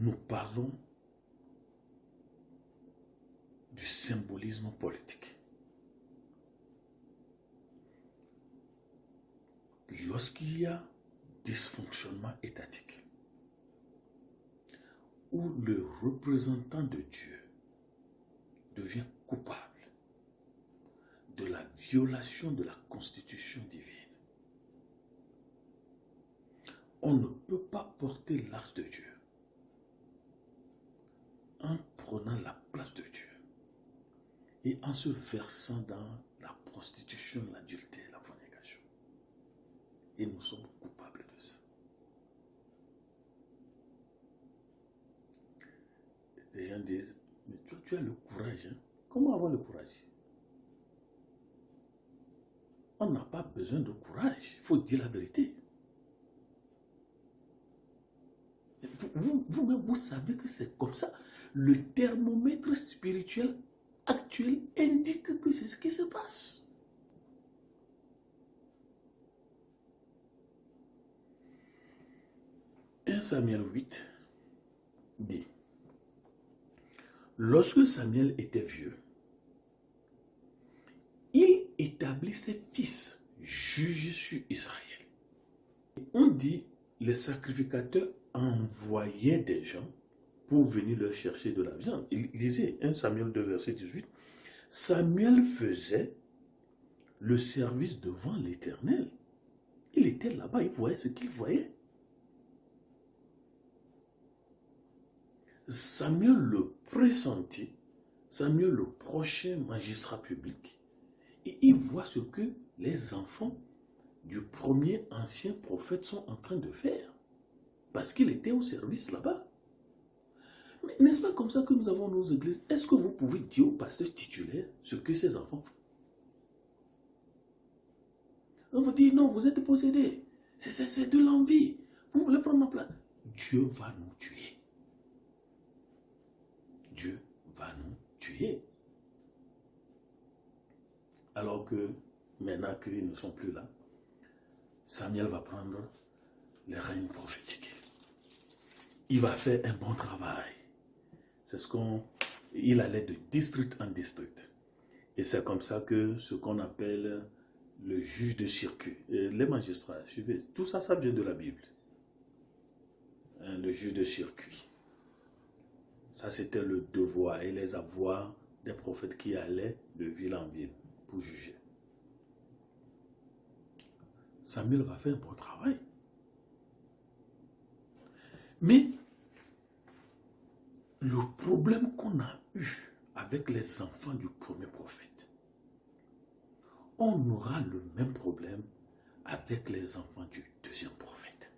nous parlons du symbolisme politique. Lorsqu'il y a dysfonctionnement étatique, où le représentant de Dieu devient coupable de la violation de la constitution divine, on ne peut pas porter l'arche de Dieu en prenant la place de Dieu et en se versant dans la prostitution, l'adultère, la fornication. Et nous sommes coupables de ça. Les gens disent, mais toi, tu as le courage. Hein? Comment avoir le courage? On n'a pas besoin de courage. Il faut dire la vérité. Vous-même, vous savez que c'est comme ça. Le thermomètre spirituel actuel indique que c'est ce qui se passe. « 1 Samuel 8 dit, lorsque Samuel était vieux, il établit ses fils juges sur Israël. On dit, les sacrificateurs envoyaient des gens pour venir leur chercher de la viande. Il disait, 1 Samuel 2, verset 18, Samuel faisait le service devant l'Éternel. Il était là-bas, il voyait ce qu'il voyait. Samuel le pressentit, Samuel le prochain magistrat public, et il voit ce que les enfants du premier ancien prophète sont en train de faire, parce qu'il était au service là-bas. Mais n'est-ce pas comme ça que nous avons nos églises? Est-ce que vous pouvez dire au pasteur titulaire ce que ces enfants font? On vous dit, non, vous êtes possédés, c'est de l'envie, vous voulez prendre ma place. Dieu va nous tuer. Dieu va nous tuer. Alors que maintenant qu'ils ne sont plus là, Samuel va prendre les règnes prophétiques. Il va faire un bon travail. C'est ce il allait de district en district. Et c'est comme ça que ce qu'on appelle le juge de circuit, les magistrats, suivez, tout ça, ça vient de la Bible. Le juge de circuit. Ça, c'était le devoir et les avoirs des prophètes qui allaient de ville en ville pour juger. Samuel va faire un bon travail. Mais le problème qu'on a eu avec les enfants du premier prophète, on aura le même problème avec les enfants du deuxième prophète.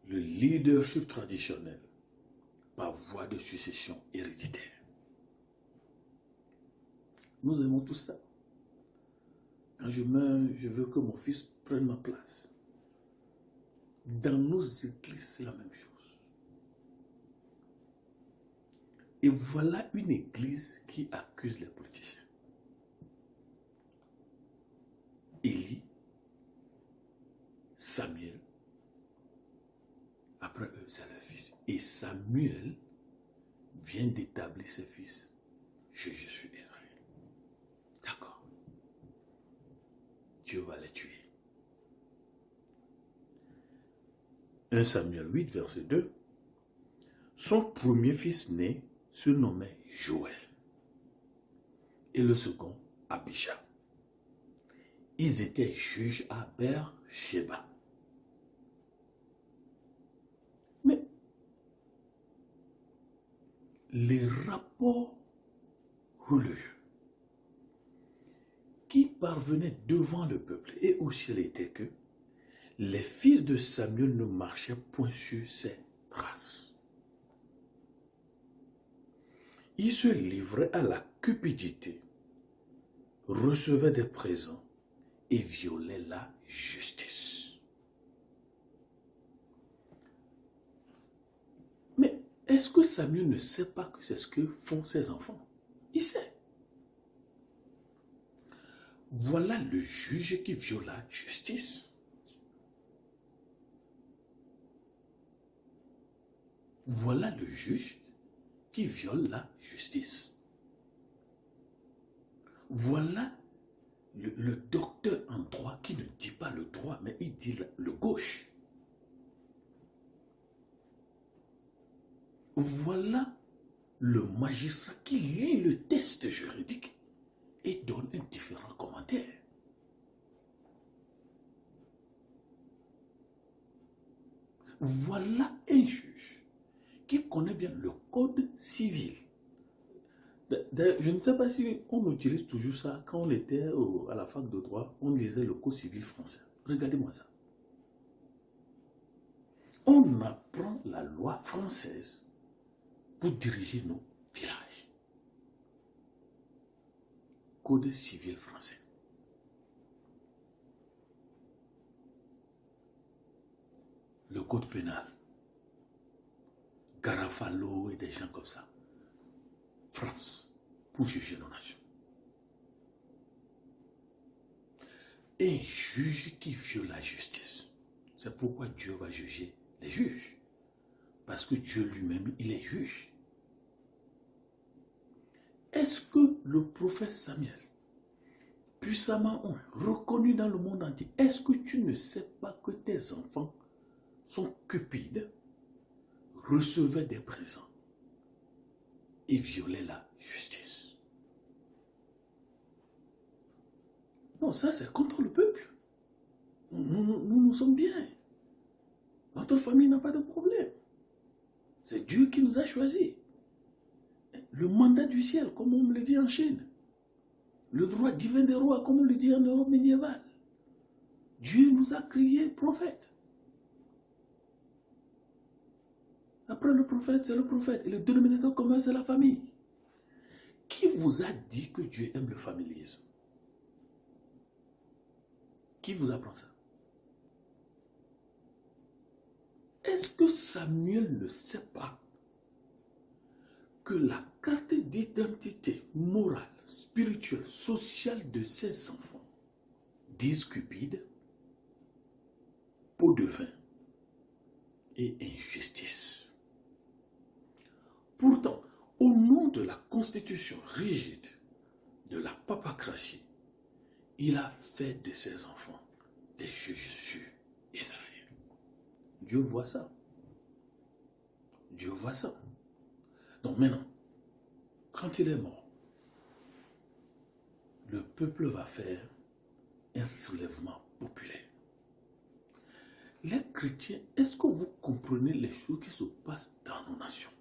Le leadership traditionnel par voie de succession héréditaire. Nous aimons tout ça. Quand je meurs, je veux que mon fils prenne ma place. Dans nos églises, c'est la même chose. Et voilà une église qui accuse les politiciens. Élie, Samuel, après eux, c'est leur fils. Et Samuel vient d'établir ses fils. Je suis Israël. D'accord. Dieu va les tuer. 1 Samuel 8, verset 2. Son premier fils né se nommait Joël. Et le second, Abijah. Ils étaient juges à Beer-Sheba. Mais les rapports religieux qui parvenaient devant le peuple et au ciel étaient que les fils de Samuel ne marchaient point sur ses traces. Ils se livraient à la cupidité, recevaient des présents et violaient la justice. Mais est-ce que Samuel ne sait pas que c'est ce que font ses enfants? Il sait. Voilà le juge qui viole la justice. Voilà le juge qui viole la justice. Voilà le juge qui viole la justice. Voilà le docteur en droit qui ne dit pas le droit, mais il dit le gauche. Voilà le magistrat qui lit le texte juridique et donne un différent commentaire. Voilà un juge qui connaît bien le code civil. Je ne sais pas si on utilise toujours ça. Quand on était à la fac de droit, on lisait le code civil français. Regardez-moi ça. On apprend la loi française pour diriger nos villages. Code civil français. Le code pénal. Garofalo et des gens comme ça. France, pour juger nos nations. Un juge qui viole la justice. C'est pourquoi Dieu va juger les juges. Parce que Dieu lui-même, il est juge. Est-ce que le prophète Samuel, puissamment reconnu dans le monde entier, est-ce que tu ne sais pas que tes enfants sont cupides, recevaient des présents et violaient la justice? Non, ça c'est contre le peuple. Nous sommes bien. Notre famille n'a pas de problème. C'est Dieu qui nous a choisis. Le mandat du ciel, comme on me le dit en Chine. Le droit divin des rois, comme on le dit en Europe médiévale. Dieu nous a créés prophètes. Après le prophète, c'est le prophète. Et le dénominateur commun, c'est la famille. Qui vous a dit que Dieu aime le familisme? Qui vous apprend ça? Est-ce que Samuel ne sait pas que la carte d'identité morale, spirituelle, sociale de ses enfants disent cupide, pot de vin et injustice? Pourtant, au nom de la constitution rigide de la papacratie, il a fait de ses enfants des juges sur Israël. Dieu voit ça. Dieu voit ça. Donc maintenant, quand il est mort, le peuple va faire un soulèvement populaire. Les chrétiens, est-ce que vous comprenez les choses qui se passent dans nos nations?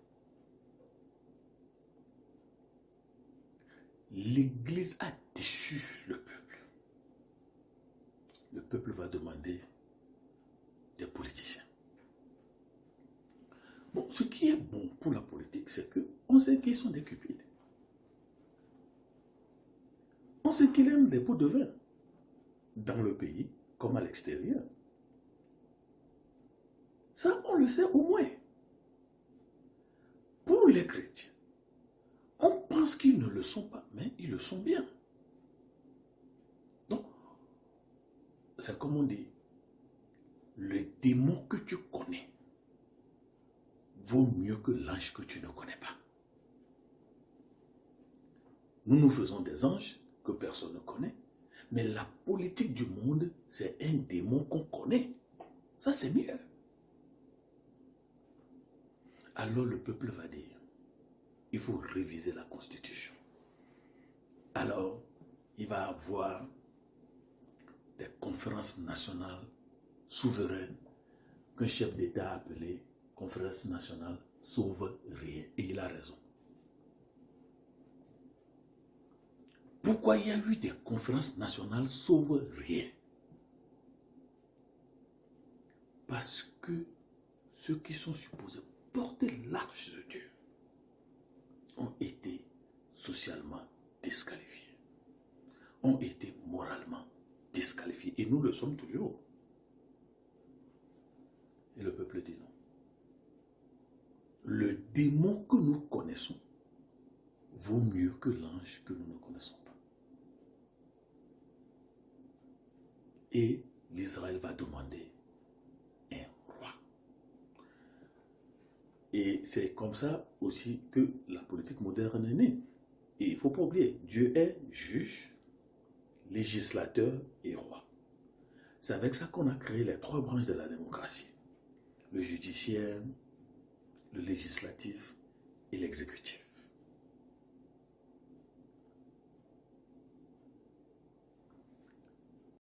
L'Église a déçu le peuple. Le peuple va demander des politiciens. Bon, ce qui est bon pour la politique, c'est qu'on sait qu'ils sont des cupides. On sait qu'ils aiment des pots de vin, dans le pays comme à l'extérieur. Ça, on le sait au moins. Pour les chrétiens, on pense qu'ils ne le sont pas, mais ils le sont bien. Donc, c'est comme on dit, le démon que tu connais vaut mieux que l'ange que tu ne connais pas. Nous faisons des anges que personne ne connaît, mais la politique du monde, c'est un démon qu'on connaît. Ça, c'est mieux. Alors le peuple va dire, il faut réviser la Constitution. Alors, il va y avoir des conférences nationales souveraines qu'un chef d'État a appelé conférence nationale souveraine. Et il a raison. Pourquoi il y a eu des conférences nationales souveraines? Parce que ceux qui sont supposés porter l'arche de Dieu ont été socialement disqualifiés, ont été moralement disqualifiés. Et nous le sommes toujours. Et le peuple dit non. Le démon que nous connaissons vaut mieux que l'ange que nous ne connaissons pas. Et l'Israël va demander un roi. Et c'est comme ça aussi que la politique moderne est née. Et il ne faut pas oublier, Dieu est juge, législateur et roi. C'est avec ça qu'on a créé les 3 branches de la démocratie. Le judiciaire, le législatif et l'exécutif.